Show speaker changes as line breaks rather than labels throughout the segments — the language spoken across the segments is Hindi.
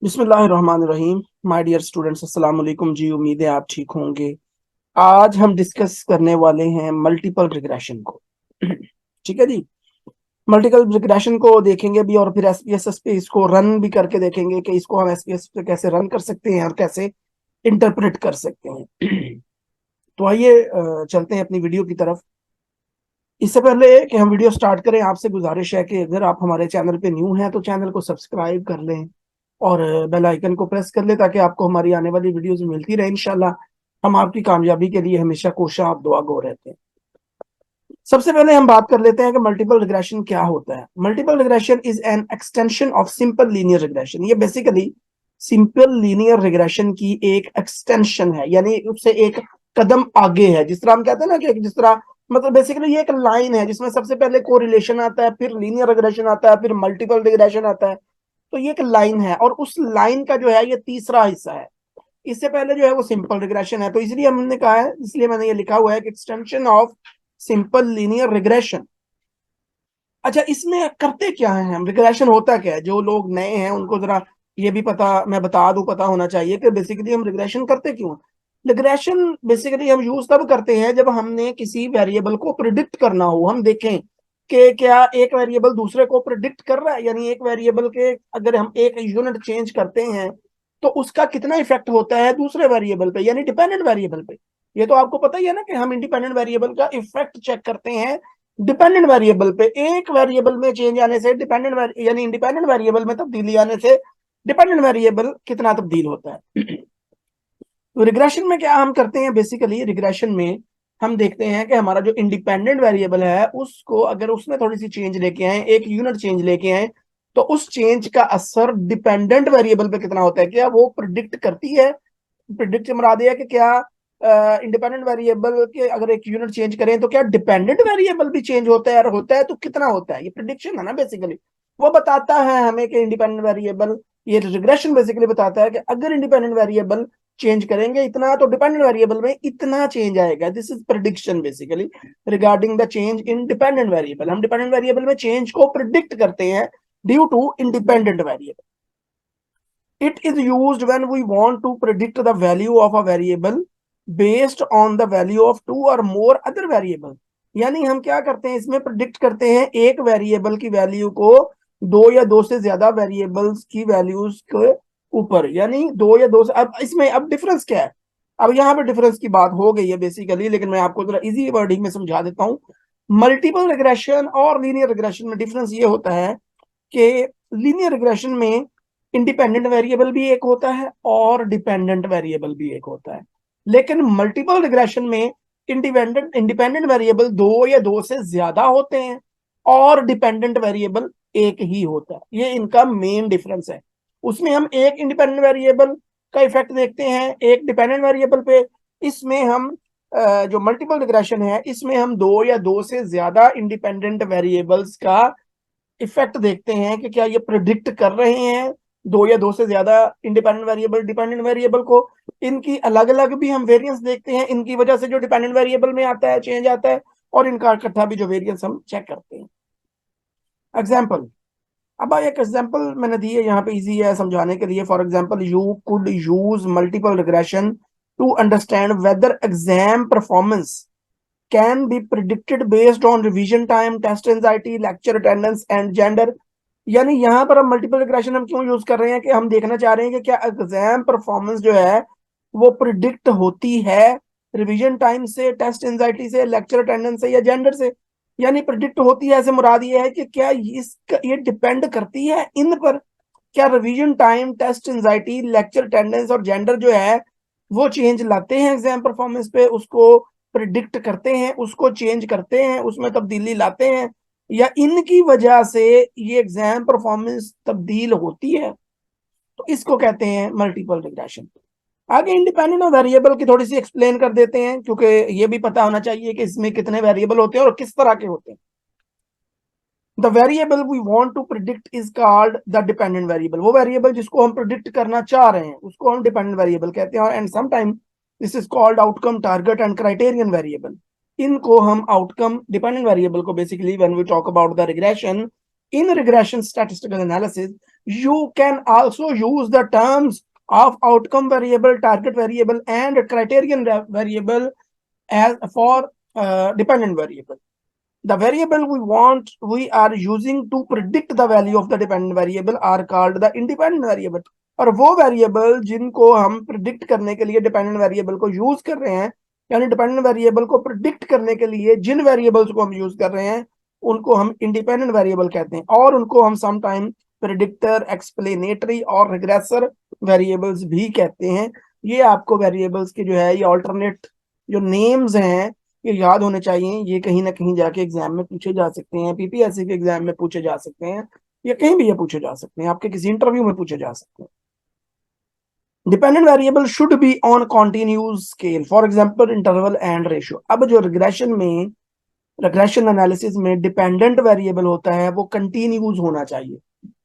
बिस्मिल्लाहिर्रहमानिर्रहीम। माय डियर स्टूडेंट्स, अस्सलाम वालेकुम जी। उम्मीद है आप ठीक होंगे। आज हम डिस्कस करने वाले हैं मल्टीपल रिग्रेशन को। ठीक है जी। मल्टीपल रिग्रेशन को देखेंगे भी और फिर एसपीएस पे इसको रन भी करके देखेंगे कि इसको हम एसपीएस पे कैसे रन कर सकते हैं और कैसे इंटरप्रेट कर सकते हैं। तो आइए चलते हैं अपनी वीडियो की तरफ। इससे पहले कि हम वीडियो स्टार्ट करें, आपसे गुजारिश है कि अगर आप हमारे चैनल पे न्यू हैं तो चैनल को सब्सक्राइब कर लें और बेल आइकन को प्रेस कर लें ताकि आपको हमारी आने वाली वीडियोस मिलती रहे। इंशाल्लाह हम आपकी कामयाबी के लिए हमेशा कोशिश आप दुआ गो रहते हैं। सबसे पहले हम बात कर लेते हैं कि मल्टीपल रिग्रेशन क्या होता है। Multiple regression is an extension of simple linear regression. ये बेसिकली सिंपल लीनियर रिग्रेशन की एक एक्सटेंशन है, यानी उससे एक कदम आगे है। जिस तरह हम कहते हैं ना कि जिस तरह मतलब बेसिकली ये एक लाइन है जिसमें सबसे पहले कोरिलेशन आता है, फिर लीनियर रिग्रेशन आता है, फिर मल्टीपल रिग्रेशन आता है। तो ये एक लाइन है और उस लाइन का जो है ये तीसरा हिस्सा है। इससे पहले जो है वो सिंपल रिग्रेशन है, तो इसलिए हमने कहा है, इसलिए मैंने ये लिखा हुआ है कि extension of simple linear regression. अच्छा, इसमें करते क्या है हम, रिग्रेशन होता क्या है? जो लोग नए हैं उनको जरा ये भी पता, मैं बता दूं, पता होना चाहिए कि बेसिकली हम रिग्रेशन करते क्यों हैं। रिग्रेशन बेसिकली हम यूज तब करते हैं जब हमने किसी वेरिएबल को प्रिडिक्ट करना हो। हम देखें कि क्या एक वेरिएबल दूसरे को प्रिडिक्ट कर रहा है, यानी एक वेरिएबल के अगर हम एक यूनिट चेंज करते हैं तो उसका कितना इफेक्ट होता है दूसरे वेरिएबल पे, यानी डिपेंडेंट वेरिएबल पे। ये तो आपको पता ही है ना कि हम इंडिपेंडेंट वेरिएबल का इफेक्ट चेक करते हैं डिपेंडेंट वेरिएबल पे। एक वेरिएबल में चेंज आने से डिपेंडेंट यानी इंडिपेंडेंट वेरिएबल में तब्दीली आने से डिपेंडेंट वेरिएबल कितना तब्दील होता है। तो रिग्रेशन में क्या हम करते हैं, बेसिकली रिग्रेशन में हम देखते हैं कि हमारा जो इंडिपेंडेंट वेरिएबल है उसको अगर उसमें थोड़ी सी चेंज लेके आए, एक यूनिट चेंज लेके आए, तो उस चेंज का असर डिपेंडेंट वेरिएबल पे कितना होता है। क्या वो प्रिडिक्ट करती है, प्रिडिक्ट से मुराद है कि क्या इंडिपेंडेंट वेरिएबल के अगर एक यूनिट चेंज करें तो क्या डिपेंडेंट वेरिएबल भी चेंज होता है, और होता है तो कितना होता है। ये प्रिडिक्शन है ना बेसिकली, वो बताता है हमें कि इंडिपेंडेंट वेरिएबल, ये रिग्रेशन बेसिकली बताता है कि अगर इंडिपेंडेंट वेरिएबल चेंज करेंगे इतना तो डिपेंडेंट वेरिएबल में इतना चेंज आएगा। This is prediction basically regarding the change in dependent variable. हम डिपेंडेंट वेरिएबल में चेंज को प्रिडिक्ट करते हैं due to independent variable. It is used when we want to predict the value of a variable based on the value of two or more other variable। यानी हम क्या करते हैं, इसमें प्रिडिक्ट करते हैं एक वेरिएबल की वैल्यू को दो या दो से ज्यादा वेरिएबल्स की वैल्यूज के ऊपर, यानी दो या दो से। अब इसमें अब डिफरेंस क्या है, अब यहाँ पे डिफरेंस की बात हो गई है बेसिकली, लेकिन मैं आपको जरा इजी वर्डिंग में समझा देता हूँ। मल्टीपल रिग्रेशन और लीनियर रिग्रेशन में डिफरेंस ये होता है कि लीनियर रिग्रेशन में इंडिपेंडेंट वेरिएबल भी एक होता है और डिपेंडेंट वेरिएबल भी एक होता है, लेकिन मल्टीपल रिग्रेशन में इंडिपेंडेंट इंडिपेंडेंट वेरिएबल दो या दो से ज्यादा होते हैं और डिपेंडेंट वेरिएबल एक ही होता है। ये इनका मेन डिफरेंस है। उसमें हम एक इंडिपेंडेंट वेरिएबल का इफेक्ट देखते हैं एक डिपेंडेंट वेरिएबल पे। इसमें हम जो मल्टीपल रिग्रेशन है इसमें हम दो या दो से ज्यादा इंडिपेंडेंट वेरिएबल्स का इफेक्ट देखते हैं कि क्या ये प्रिडिक्ट कर रहे हैं दो या दो से ज्यादा इंडिपेंडेंट वेरिएबल डिपेंडेंट वेरिएबल को। इनकी अलग अलग भी हम वेरिएंस देखते हैं, इनकी वजह से जो डिपेंडेंट वेरिएबल में आता है चेंज आता है, और इनका इकट्ठा भी जो वेरिएंस हम चेक करते हैं। एग्जाम्पल, अब एक एग्जाम्पल मैंने दी है यहाँ पे, इजी है समझाने के लिए। For example, you could use multiple regression to understand whether exam performance can be predicted based on revision time, test anxiety, lecture attendance and gender। यानी यहाँ पर हम मल्टीपल रिग्रेशन हम क्यों यूज कर रहे हैं कि हम देखना चाह रहे हैं कि क्या एग्जाम परफॉर्मेंस जो है वो प्रिडिक्ट होती है रिवीजन टाइम से, टेस्ट एंजाइटी से, लेक्चर अटेंडेंस से या जेंडर से। यानी प्रिडिक्ट होती है ऐसे मुराद ये है कि क्या इसका ये डिपेंड करती है इन पर। क्या revision time, test anxiety, lecture attendance और जेंडर जो है वो चेंज लाते हैं एग्जाम परफॉर्मेंस पे, उसको प्रिडिक्ट करते हैं, उसको चेंज करते हैं, उसमें तब्दीली लाते हैं, या इनकी वजह से ये एग्जाम परफॉर्मेंस तब्दील होती है। तो इसको कहते हैं मल्टीपल रिग्रेशन। आगे इंडिपेंडेंट और वेरिएबल की थोड़ी सी एक्सप्लेन कर देते हैं, क्योंकि ये भी पता होना चाहिए कि इसमें कितने वेरिएबल होते हैं और किस तरह के होते हैं। The variable we want to predict is called the dependent variable. वो वेरिएबल जिसको हम प्रिडिक्ट करना चाह रहे हैं उसको हम डिपेंडेंट वेरिएबल कहते हैं। And sometime this is called outcome, target and criterion variable. इनको हम आउटकम डिपेंडेंट वेरिएबल को basically when we talk about the regression in regression statistical analysis You can also use the terms of outcome variable, target variable, and criterion variable as for dependent variable. The variable we are using to predict the value of the dependent variable are called the independent variable. और वो वेरिएबल जिनको हम प्रिडिक्ट करने के लिए डिपेंडेंट वेरिएबल को यूज कर रहे हैं, यानी डिपेंडेंट वेरिएबल को प्रिडिक्ट करने के लिए जिन वेरिएबल्स को हम यूज कर रहे हैं उनको हम इंडिपेंडेंट वेरिएबल कहते हैं, और उनको हम समटाइम प्रिडिक्टर, एक्सप्लेनेटरी और रिग्रेसर वेरिएबल्स भी कहते हैं। ये आपको वेरिएबल्स के जो है ये ऑल्टरनेट जो नेम्स हैं ये याद होने चाहिए। ये कहीं ना कहीं जाके एग्जाम में पूछे जा सकते हैं, पीपीएससी के एग्जाम में पूछे जा सकते हैं, या कहीं भी ये पूछे जा सकते हैं, आपके किसी इंटरव्यू में पूछे जा सकते हैं। Dependent variable should be on continuous scale, for example interval and ratio. अब जो रिग्रेशन एनालिसिस में डिपेंडेंट वेरिएबल होता है वो कंटिन्यूस होना चाहिए।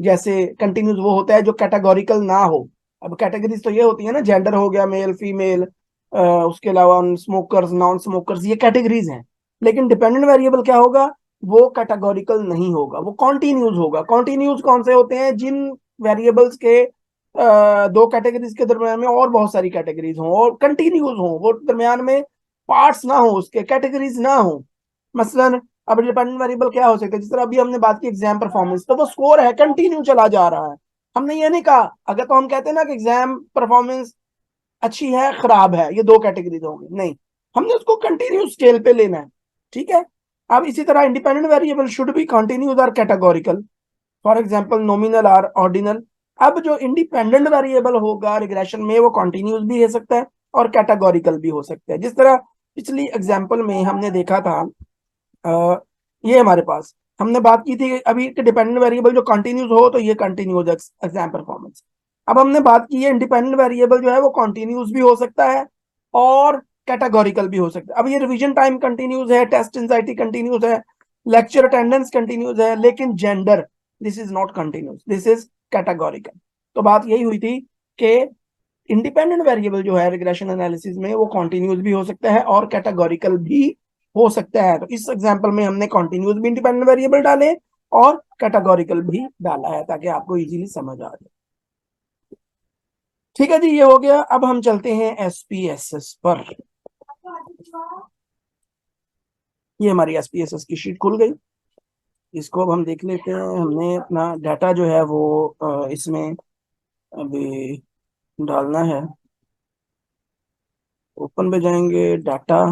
जैसे कंटिन्यूस वो होता है जो कैटेगोरिकल ना हो। अब कैटेगरीज तो ये होती है ना, जेंडर हो गया, मेल फीमेल, उसके अलावा स्मोकर्स, नॉन स्मोकर्स, ये कैटेगरीज हैं। लेकिन डिपेंडेंट वेरिएबल क्या होगा, वो कैटेगोरिकल नहीं होगा, वो कॉन्टिन्यूस होगा। कॉन्टिन्यूस कौन से होते हैं, जिन वेरिएबल्स के दो कैटेगरीज के दरम्यान में और बहुत सारी कैटेगरीज हों और कंटिन्यूस हों, वो दरम्यान में पार्ट्स ना हो, उसके कैटेगरीज ना हो। मसलन अब डिपेंडेंट वेरिएबल क्या हो सकता है, जिस तरह अभी हमने बात की एग्जाम परफॉर्मेंस, तो वो स्कोर है, कंटिन्यू चला जा रहा है। हमने ये नहीं कहा, अगर तो हम कहते हैं ना कि एग्जाम परफॉर्मेंस अच्छी है खराब है, ये दो कैटेगरीज होंगी, नहीं, हमने उसको कंटिन्यू स्केल पे लेना है। ठीक है। अब इसी तरह independent variable should be continuous और कैटेगोरिकल, फॉर एग्जांपल नॉमिनल और ऑर्डिनल। अब जो इंडिपेंडेंट वेरिएबल होगा रिग्रेशन में वो कंटिन्यूस भी हो सकता है और कैटेगोरिकल भी हो सकता है। जिस तरह पिछली एग्जांपल में हमने देखा था, ये हमारे पास हमने बात की थी अभी कि डिपेंडेंट वेरिएबल जो कंटिन्यूस हो तो ये कंटिन्यूस एग्जाम परफॉर्मेंस। अब हमने बात की है इंडिपेंडेंट वेरिएबल जो है वो कंटिन्यूस भी हो सकता है और कैटेगोरिकल भी हो सकता है। अब ये रिवीजन टाइम कंटिन्यूस है, टेस्ट एंजाइटी कंटिन्यूस है, लेक्चर अटेंडेंस कंटिन्यूस है, लेकिन gender this is not continuous, this is categorical. तो बात यही हुई थी कि इंडिपेंडेंट वेरिएबल जो है रिग्रेशन एनालिसिस में वो कंटिन्यूस भी हो सकता है और कैटेगोरिकल भी हो सकता है। तो इस एग्जांपल में हमने कंटिन्यूस भी इंडिपेंडेंट वेरिएबल डाले और कैटेगोरिकल भी डाला है ताकि आपको इजीली समझ आ जाए। ठीक है जी, ये हो गया। अब हम चलते हैं एसपीएसएस पर। ये हमारी एसपीएसएस की शीट खुल गई, इसको अब हम देख लेते हैं। हमने अपना डाटा जो है वो इसमें अभी डालना है। ओपन पे जाएंगे, डाटा,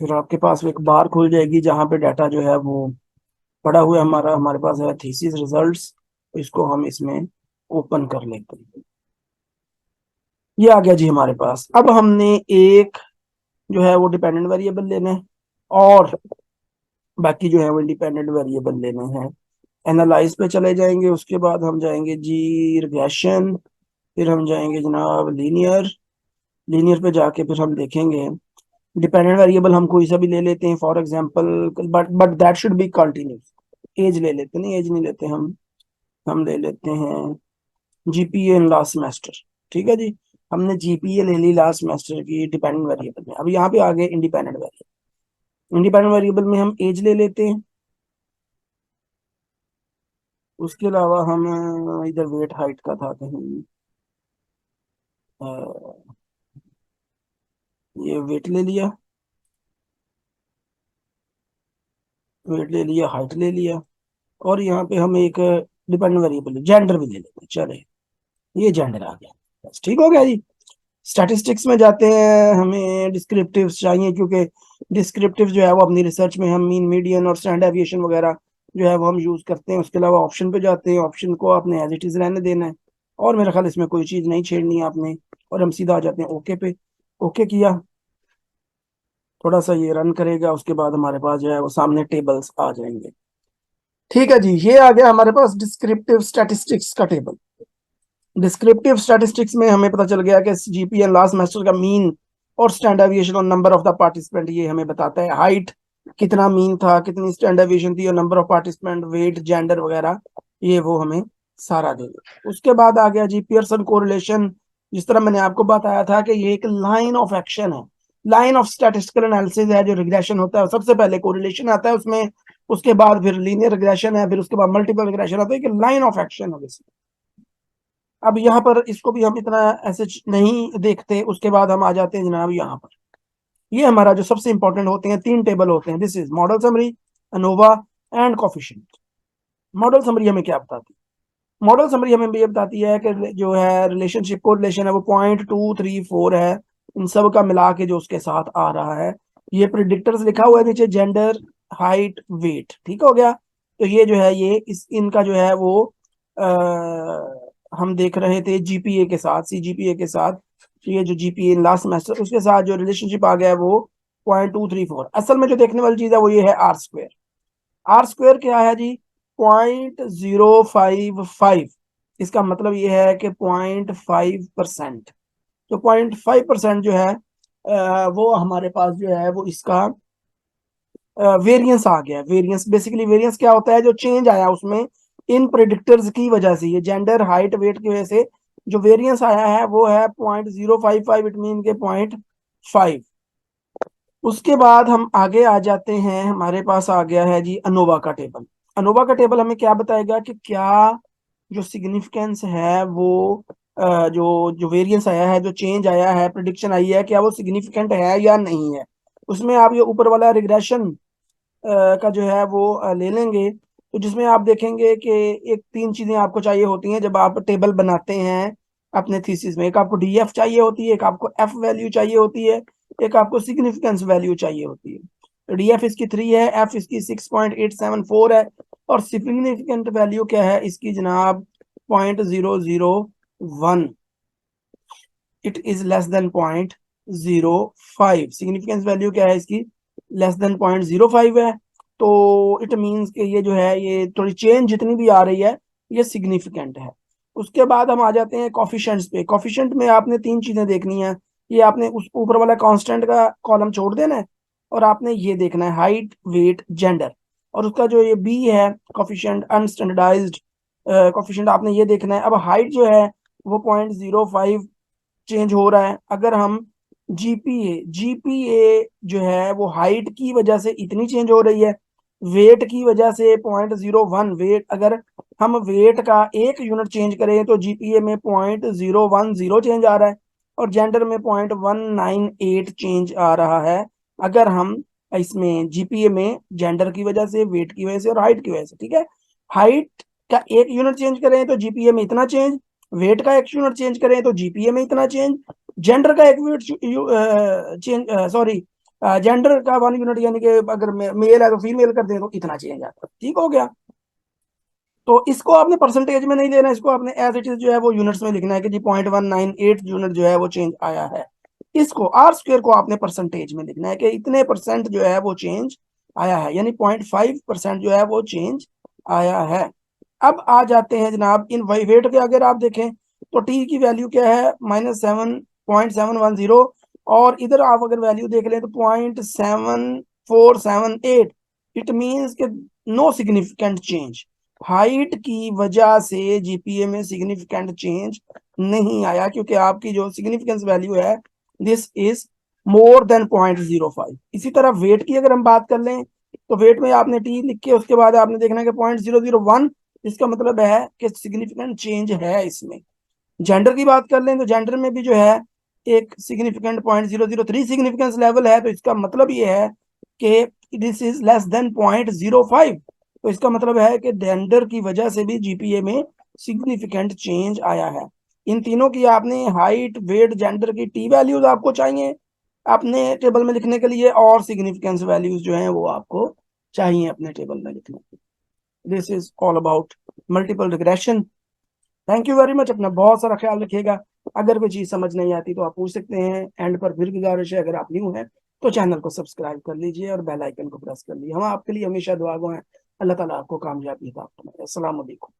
फिर आपके पास एक बार खुल जाएगी जहां पे डाटा जो है वो पड़ा हुआ है। हमारे पास है थीसिस रिजल्ट्स, इसको हम इसमें ओपन कर लेते हैं। ये आ गया जी हमारे पास। अब हमने एक जो है वो डिपेंडेंट वेरिएबल लेना है और बाकी जो है वो इंडिपेंडेंट वेरिएबल लेने हैं। एनालाइज पे चले जाएंगे, उसके बाद हम जाएंगे जी रिग्रेशन, फिर हम जाएंगे जनाब लीनियर। लीनियर पे जाके फिर हम देखेंगे डिपेंडेंट वेरिएबल हम कोई सा भी ले लेते हैं, for example, but that should be continuous. Age ले लेते नहीं, एज नहीं लेते हम ले लेते हैं जीपीए इन लास्ट सेमेस्टर। ठीक है जी, हमने जीपीए ले ली लास्ट सेमेस्टर की डिपेंडेंट वेरिएबल में। अब यहाँ पे आ गए इंडिपेंडेंट वेरिएबल। इंडिपेंडेंट वेरिएबल में हम एज ले लेते हैं, उसके अलावा हम इधर वेट हाइट का था कहीं, ये वेट ले लिया, वेट ले लिया, हाइट ले लिया, और यहाँ पे हम एक डिपेंडेंट वेरिएबल जेंडर भी ले लेते हैं। चले, ये जेंडर आ गया, बस ठीक हो गया जी। स्टैटिस्टिक्स में जाते हैं, हमें डिस्क्रिप्टिव्स चाहिए क्योंकि डिस्क्रिप्टिव जो है वो अपनी रिसर्च में हम मीन, मीडियन और स्टैंडर्ड डेविएशन वगैरह जो है वो हम यूज करते हैं। उसके अलावा ऑप्शन पे जाते हैं, ऑप्शन को आपने एज इट इज रहने देना है और मेरा ख्याल इसमें कोई चीज नहीं छेड़नी है आपने, और हम सीधा आ जाते हैं ओके पे। ओके किया, थोड़ा सा ये रन करेगा, उसके बाद हमारे पास जो है वो सामने टेबल्स आ जाएंगे। ठीक है जी, ये आ गया हमारे पास डिस्क्रिप्टिव स्टैटिस्टिक्स का टेबल। डिस्क्रिप्टिव स्टैटिस्टिक्स में हमें पता चल गया कि जीपीएल लास्ट सेमेस्टर का मीन और स्टैंडर्ड डेविएशन और नंबर ऑफ द पार्टिसिपेंट ये हमें बताता है। हाइट कितना मीन था, कितनी स्टैंडर्ड डेविएशन थी, और number of participant, weight, gender वगैरह ये वो हमें सारा दे दिया। उसके बाद आ गया जी पियर्सन कोरिलेशन। जिस तरह मैंने आपको बताया था कि ये एक लाइन ऑफ एक्शन है, लाइन ऑफ स्टैटिस्टिकल एनालिसिस है। जो रिग्रेशन होता है सबसे पहले कोरिलेशन आता है उसमें, उसके बाद फिर लीनियर रिग्रेशन है, फिर उसके बाद मल्टीपल रिग्रेशन आता है कि लाइन ऑफ एक्शन है बेसिकली। अब यहाँ पर इसको भी हम इतना ऐसे नहीं देखते। उसके बाद हम आ जाते हैं जनाब यहाँ पर, ये हमारा जो सबसे इंपॉर्टेंट होते हैं 3 टेबल होते हैं। This is model summary, ANOVA and coefficient. Model summary हमें क्या बताती है? मॉडल समरी हमें ये बताती है कि जो है रिलेशनशिप को रिलेशन है वो 0.234 है, इन सब का मिला के जो उसके साथ आ रहा है। ये प्रिडिक्टर्स लिखा हुआ है नीचे, जेंडर, हाइट, वेट, ठीक हो गया। तो ये जो है ये इस इनका जो है वो हम देख रहे थे जीपीए के साथ, सीजीपीए के साथ। तो ये जो जीपीए लास्ट सेमेस्टर उसके साथ जो रिलेशनशिप आ गया है वो 0.234। असल में जो देखने वाली चीज है वो ये है आर स्क्वेयर। आर स्क्वेयर क्या है जी? 0.055। इसका मतलब ये है कि 0.5%। तो 0.5% जो है वो हमारे पास जो है वो इसका वेरियंस आ गया। वेरियंस बेसिकली, वेरियंस क्या होता है? जो चेंज आया उसमें इन प्रेडिक्टर्स की वजह से, ये जेंडर, हाइट, वेट की वजह से जो वेरियंस आया है वो है 0.055। इट मीन के 0.5। उसके बाद हम आगे आ जाते हैं, हमारे पास आ गया है जी अनोवा का टेबल। अनोवा का टेबल हमें क्या बताएगा कि क्या जो सिग्निफिकेंस है वो जो जो वेरिएंस आया है, जो चेंज आया है, प्रिडिक्शन आई है, क्या वो सिग्निफिकेंट है या नहीं है। उसमें आप ये ऊपर वाला रिग्रेशन का जो है वो ले लेंगे, तो जिसमें आप देखेंगे कि एक 3 चीजें आपको चाहिए होती हैं जब आप टेबल बनाते हैं अपने थीसिस में। एक आपको डीएफ चाहिए होती है, एक आपको एफ वैल्यू चाहिए होती है, एक आपको सिग्निफिकेंस वैल्यू चाहिए होती है। तो डीएफ इसकी 3 है, एफ इसकी 6.874 है, और सिग्निफिकेंट वैल्यू क्या है इसकी जनाब? 0.001। It is less than 0.05। Significance value क्या है इसकी? लेस देन 0.05 है। तो इट मींस कि ये जो है ये थोड़ी चेंज जितनी भी आ रही है ये सिग्निफिकेंट है। उसके बाद हम आ जाते हैं कॉफिशेंट्स पे। कॉफिशेंट में आपने 3 चीजें देखनी है। ये आपने उस ऊपर वाला कांस्टेंट का कॉलम छोड़ देना है, और आपने ये देखना है हाइट, वेट, जेंडर। और उसका जो ये बी है कॉफिशेंट, अनस्टैंडर्डाइज्ड कॉफिशेंट, आपने ये देखना है। अब हाइट जो है वो 0.05 चेंज हो रहा है। अगर हम जीपीए जीपीए जो है वो हाइट की वजह से इतनी चेंज हो रही है, वेट की वजह से 0.01। वेट, अगर हम वेट का 1 यूनिट चेंज करें तो जीपीए में 0.010 चेंज आ रहा है, और जेंडर में 0.198 चेंज आ रहा है। अगर हम इसमें जीपीए में जेंडर की वजह से, वेट की वजह से और हाइट की वजह से, ठीक है। हाइट का 1 यूनिट चेंज करें तो जीपीए में इतना चेंज, वेट का 1 यूनिट चेंज करें तो जीपीए में इतना चेंज, जेंडर का 1 यूनिट चेंज, सॉरी, जेंडर का 1 यूनिट, यानी कि अगर मेल है तो फीमेल कर दें तो इतना चेंज आता है। ठीक हो गया। तो इसको आपने परसेंटेज में नहीं लेना, इसको आपने एज इट इज जो है वो यूनिट्स में लिखना है कि जी 0.198 यूनिट जो है वो चेंज आया है। इसको आर स्क्वेयर को आपने परसेंटेज में लिखना है कि इतने परसेंट जो है वो चेंज आया है, यानी 0.5% जो है वो चेंज आया है। अब आ जाते हैं जनाब इन वेट के। अगर आप देखें तो टी की वैल्यू क्या है? -7.710। और इधर आप अगर वैल्यू देख लें तो 0.7478। इट मीन्स के नो सिग्निफिकेंट चेंज। हाइट की वजह से जीपीए में सिग्निफिकेंट चेंज नहीं आया, क्योंकि आपकी जो सिग्निफिकेंस वैल्यू है दिस इज मोर देन 0.05। इसी तरह वेट की अगर हम बात कर लें तो वेट में आपने टी लिख के उसके बाद आपने देखना है कि 0.001। इसका मतलब है कि सिग्निफिकेंट चेंज है इसमें। जेंडर की बात कर लें तो जेंडर में भी जो है एक सिग्निफिकेंट 0.003 सिग्निफिकेंस लेवल है। तो इसका मतलब ये है कि दिस इज लेस देन 0.05। तो इसका मतलब है कि जेंडर की वजह से भी जीपीए में सिग्निफिकेंट चेंज आया है। इन तीनों की आपने हाइट, वेट, जेंडर की टी वैल्यूज आपको चाहिए अपने टेबल में लिखने के लिए, और सिग्निफिकेंस वैल्यूज जो हैं वो आपको चाहिए अपने टेबल में लिखने के लिए। This is all about multiple regression. Thank you very much. अपना बहुत सारा ख्याल रखिएगा। अगर कोई चीज़ समझ नहीं आती तो आप पूछ सकते हैं। एंड पर फिर गुजारिश है, अगर आप न्यू हैं तो चैनल को सब्सक्राइब कर लीजिए और बेल आइकन को प्रेस कर लीजिए। हम आपके लिए हमेशा दुआ गो हैं। अल्लाह ताला आपको कामयाबी अता फरमाए। अस्सलाम वालेकुम।